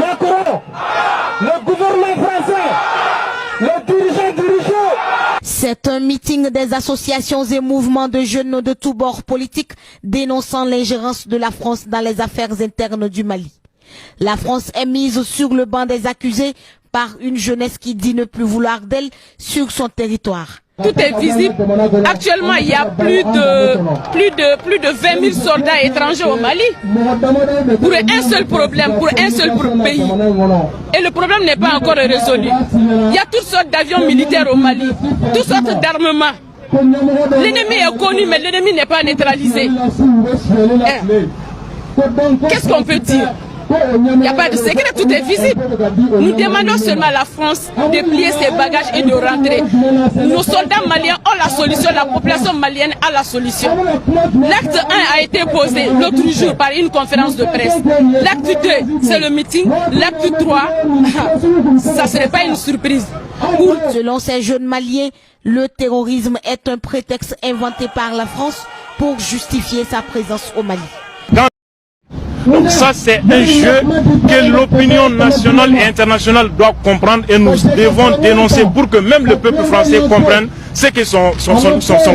Macron, le gouvernement français, les dirigeants. C'est un meeting des associations et mouvements de jeunes de tous bords politiques dénonçant l'ingérence de la France dans les affaires internes du Mali. La France est mise sur le banc des accusés par une jeunesse qui dit ne plus vouloir d'elle sur son territoire. Tout est visible. Actuellement, il y a plus de 20 000 soldats étrangers au Mali. Pour un seul problème, pour un seul pays. Et le problème n'est pas encore résolu. Il y a toutes sortes d'avions militaires au Mali, toutes sortes d'armements. L'ennemi est connu, mais l'ennemi n'est pas neutralisé. Qu'est-ce qu'on peut dire? Il n'y a pas de secret, tout est visible. Nous demandons seulement à la France de plier ses bagages et de rentrer. Nos soldats maliens ont la solution, la population malienne a la solution. L'acte 1 a été posé l'autre jour par une conférence de presse. L'acte 2, c'est le meeting. L'acte 3, ça ne serait pas une surprise. Selon ces jeunes maliens, le terrorisme est un prétexte inventé par la France pour justifier sa présence au Mali. Donc ça, c'est un jeu que l'opinion nationale et internationale doit comprendre et nous devons dénoncer pour que même le peuple français comprenne ce que son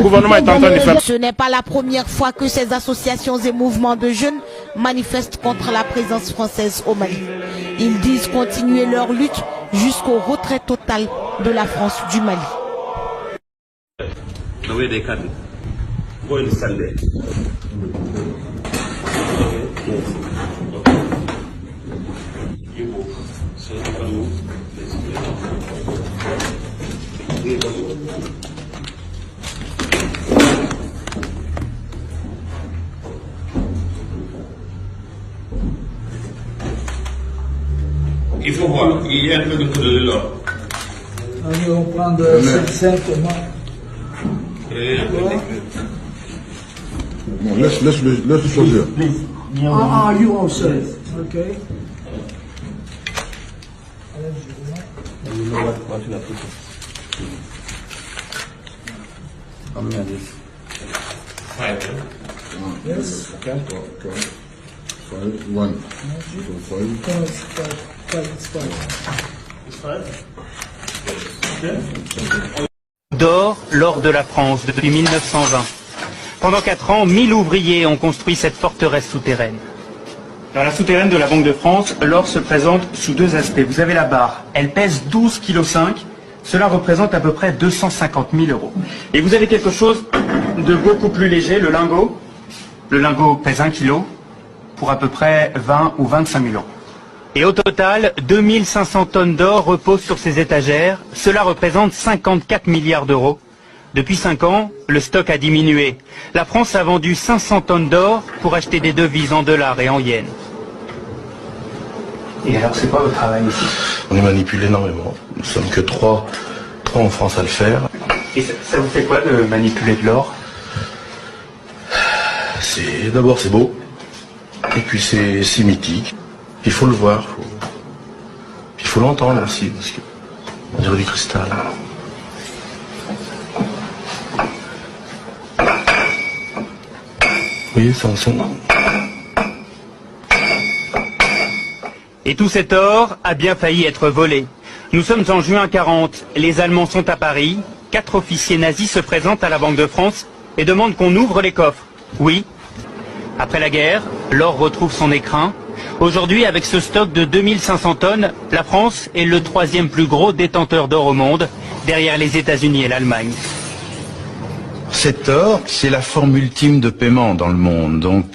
gouvernement est en train de faire. Ce n'est pas la première fois que ces associations et mouvements de jeunes manifestent contre la présence française au Mali. Ils disent continuer leur lutte jusqu'au retrait total de la France du Mali. Il faut voir, il y a un peu de tout de l'or. Allez, on prend de 5 moi. Bon, laisse choisir. You also. Okay. Yes. One. D'or lors de la France depuis 1920. Pendant 4 ans, 1000 ouvriers ont construit cette forteresse souterraine. Dans la souterraine de la Banque de France, l'or se présente sous 2 aspects. Vous avez la barre, elle pèse 12,5 kg. Cela représente à peu près 250 000 €. Et vous avez quelque chose de beaucoup plus léger, le lingot. Le lingot pèse 1 kg pour à peu près 20 ou 25 000 €. Et au total, 2500 tonnes d'or reposent sur ces étagères. Cela représente 54 milliards d'euros. Depuis 5 ans, le stock a diminué. La France a vendu 500 tonnes d'or pour acheter des devises en dollars et en yens. Et alors, c'est quoi votre travail ici? On est manipulé énormément. Nous sommes que 3 en France à le faire. Et ça vous fait quoi de manipuler de l'or? D'abord c'est beau, et puis c'est mythique. Il faut le voir, il faut l'entendre aussi, parce que on dirait du cristal. Vous voyez, ça sonne. Et tout cet or a bien failli être volé. Nous sommes en juin 40, les Allemands sont à Paris, 4 officiers nazis se présentent à la Banque de France et demandent qu'on ouvre les coffres. Oui. Après la guerre, l'or retrouve son écrin. Aujourd'hui, avec ce stock de 2500 tonnes, la France est le 3e plus gros détenteur d'or au monde, derrière les États-Unis et l'Allemagne. Cet or, c'est la forme ultime de paiement dans le monde. Donc,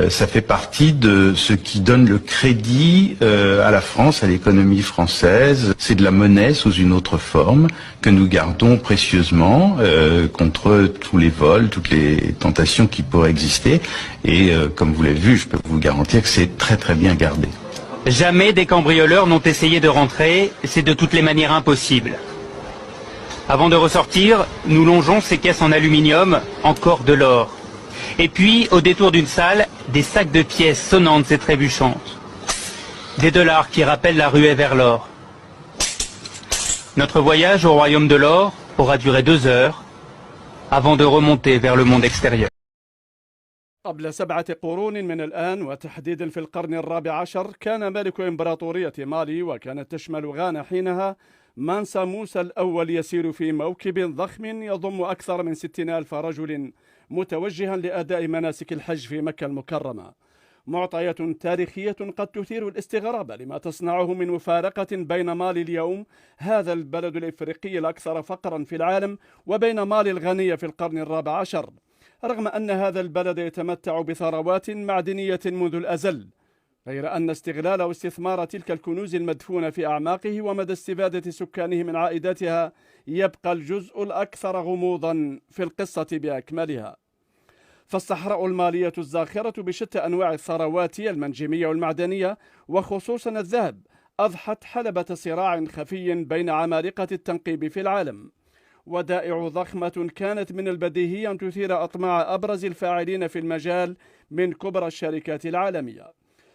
ça fait partie de ce qui donne le crédit à la France, à l'économie française. C'est de la monnaie sous une autre forme que nous gardons précieusement contre tous les vols, toutes les tentations qui pourraient exister. Et comme vous l'avez vu, je peux vous garantir que c'est très très bien gardé. Jamais des cambrioleurs n'ont essayé de rentrer, c'est de toutes les manières impossible. Avant de ressortir, nous longeons ces caisses en aluminium, encore de l'or. Et puis, au détour d'une salle, des sacs de pièces sonnantes et trébuchantes. Des dollars qui rappellent la ruée vers l'or. Notre voyage au royaume de l'or aura duré 2 heures, avant de remonter vers le monde extérieur. قبل 7 قرون من الآن، وتحديدا في القرن الرابع عشر، كان ملك إمبراطورية مالي، وكانت تشمل غانا حينها، مانسا موسى الأول، يسير في موكب ضخم يضم أكثر من 60,000 رجل متوجها لأداء مناسك الحج في مكة المكرمة. معطيات تاريخية قد تثير الاستغراب لما تصنعه من مفارقة بين مالي اليوم، هذا البلد الإفريقي الأكثر فقرا في العالم، وبين مالي الغنية في القرن الرابع عشر، رغم أن هذا البلد يتمتع بثروات معدنية منذ الأزل، غير أن استغلال واستثمار تلك الكنوز المدفونة في أعماقه ومدى استفادة سكانه من عائداتها يبقى الجزء الأكثر غموضا في القصة بأكملها. فالصحراء المالية الزاخرة بشتى أنواع الثروات المنجمية والمعدنية، وخصوصا الذهب، أضحت حلبة صراع خفي بين عمالقة التنقيب في العالم. ودائع ضخمة كانت من البديهي أن تثير أطماع أبرز الفاعلين في المجال من كبرى الشركات العالمية.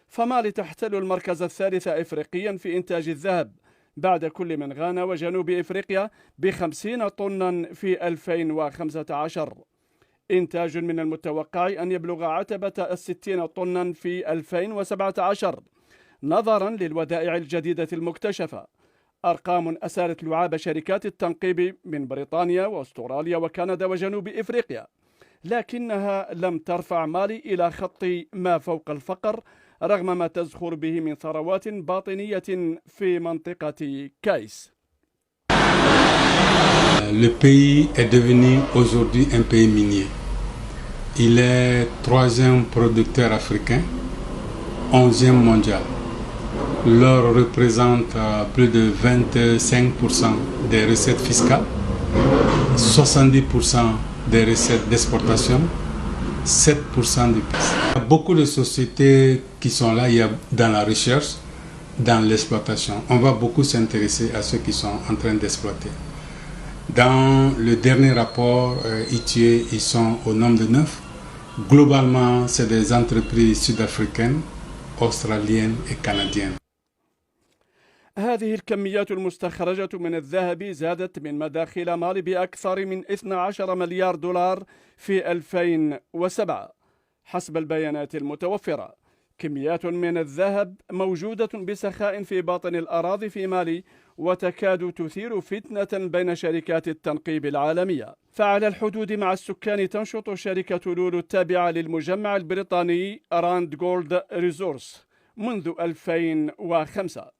فمالي تحتل المركز الثالث إفريقيا في إنتاج الذهب، بعد كل من غانا وجنوب إفريقيا ب50 طنا في 2015. إنتاج من المتوقع أن يبلغ عتبة 60 طنا في 2017 نظرا للودائع الجديدة المكتشفة. أرقام أسالت لعاب شركات التنقيب من بريطانيا وأستراليا وكندا وجنوب إفريقيا، لكنها لم ترفع مالي إلى خط ما فوق الفقر رغم ما تزخر به من ثروات باطنية في منطقة كايس. Le pays est devenu aujourd'hui un pays minier. Il est 3e producteur africain, 11e mondial. L'or représente plus de 25% des recettes fiscales, 70% des recettes d'exportation, 7% du PIB. Il y a beaucoup de sociétés qui sont là, il y a dans la recherche, dans l'exploitation. On va beaucoup s'intéresser à ceux qui sont en train d'exploiter. Dans le dernier rapport ITIE, ils sont au nombre de 9. Globalement, c'est des entreprises sud-africaines, australiennes et canadiennes. هذه الكميات المستخرجة من الذهب زادت من مداخل مالي بأكثر من 12 مليار دولار في 2007 حسب البيانات المتوفرة. كميات من الذهب موجودة بسخاء في باطن الأراضي في مالي، وتكاد تثير فتنة بين شركات التنقيب العالمية. فعلى الحدود مع السكان تنشط شركة لولو التابعة للمجمع البريطاني راند جولد ريزورس منذ 2005،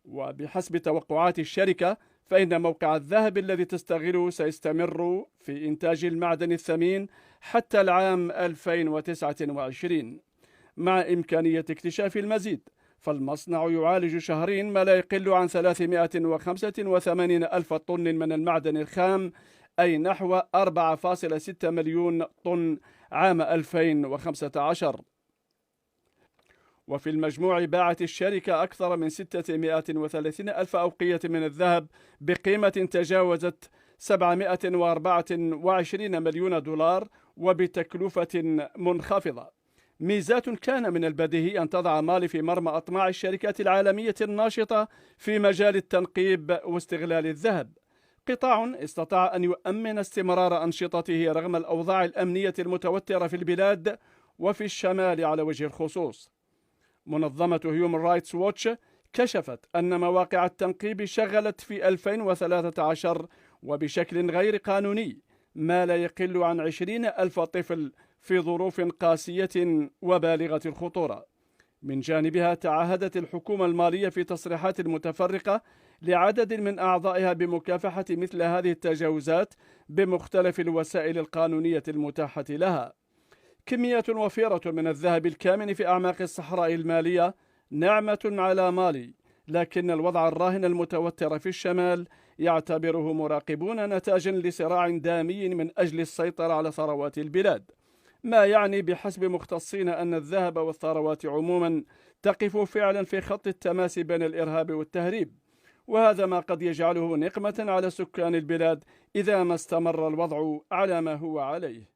وبحسب توقعات الشركة فإن موقع الذهب الذي تستغله سيستمر في إنتاج المعدن الثمين حتى العام 2029 مع إمكانية اكتشاف المزيد. فالمصنع يعالج شهرين ما لا يقل عن 385 ألف طن من المعدن الخام، أي نحو 4.6 مليون طن عام 2015. وفي المجموع باعت الشركة أكثر من 630 ألف أوقية من الذهب بقيمة تجاوزت 724 مليون دولار وبتكلفة منخفضة. ميزات كان من البديهي أن تضع مالي في مرمى أطماع الشركات العالمية الناشطة في مجال التنقيب واستغلال الذهب، قطاع استطاع أن يؤمن استمرار أنشطته رغم الأوضاع الأمنية المتوترة في البلاد وفي الشمال على وجه الخصوص. منظمة هيومن رايتس ووتش كشفت أن مواقع التنقيب شغلت في 2013 وبشكل غير قانوني ما لا يقل عن 20 ألف طفل في ظروف قاسية وبالغة الخطورة. من جانبها تعهدت الحكومة المالية في تصريحات متفرقة لعدد من أعضائها بمكافحة مثل هذه التجاوزات بمختلف الوسائل القانونية المتاحة لها. كميات وفيرة من الذهب الكامن في أعماق الصحراء المالية نعمة على مالي، لكن الوضع الراهن المتوتر في الشمال يعتبره مراقبون نتاجا لصراع دامي من أجل السيطرة على ثروات البلاد، ما يعني بحسب مختصين أن الذهب والثروات عموما تقف فعلا في خط التماس بين الإرهاب والتهريب، وهذا ما قد يجعله نقمة على سكان البلاد إذا ما استمر الوضع على ما هو عليه.